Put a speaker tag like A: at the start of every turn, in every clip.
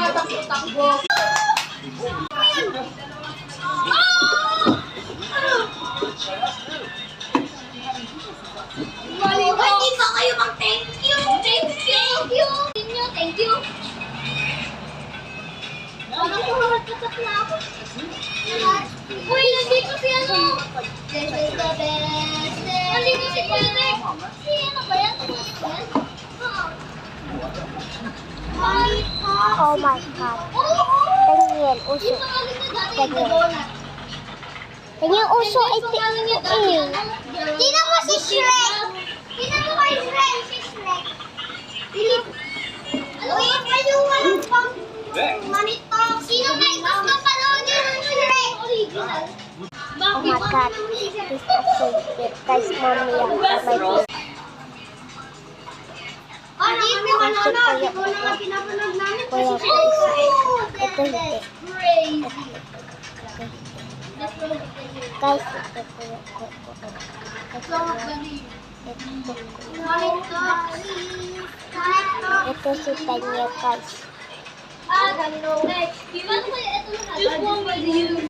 A: takbo-takbo. Hindi ba kayo mag-thank you? Thank you! Thank you! Parang kumakat na ako. Uy, nandito si ano? This is the best day. Nandito si Kuyanek. Si ano ba yan?
B: Oh my God. Tingin, uso. Tingin, uso.
A: Tingnan mo si Shrek. Tingnan mo kay Shrek. Si Shrek. Philip. Uy, kayo walang pang manito. Sino may gusto panood niya ng Shrek? Original.
B: Oh my God. This is so good. Guys, mommy, ang kamay.
A: Hindi ko nanonood. Hindi ko naman pinapanood namin kasi
B: Ito hindi.
A: crazy.
B: Guys, ito ko yung ito si Tanya, guys.
A: Next. Just one with you.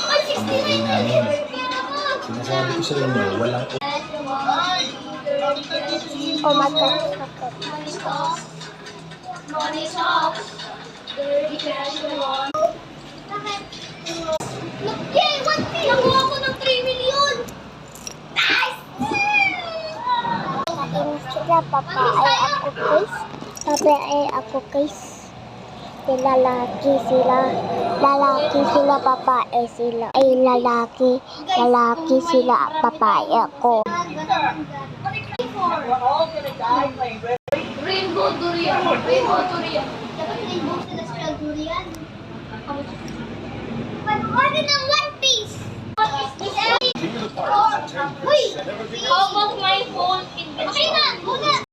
A: Ay, 69 na yun.
C: Sinasabi ko sa inyo, walang
B: Oh my God.
A: Money talks. Money talks. Dirty cash on. Bakit? Yay! 1 million! Nakuha ko ng 3 million! Nice!
B: Kain sila, papa ay ako, guys. Papa ay ako, guys. Lalaki sila. Lalaki sila, papa ay sila. Ay lalaki. Lalaki sila, papa ay ako.
D: We're all gonna die playing
A: Rainbow durian. Rainbow durian. Dapat rainbow sila sila durian. Pag-order ng One Piece. Uy! How about my phone in the... Okay na! Muna!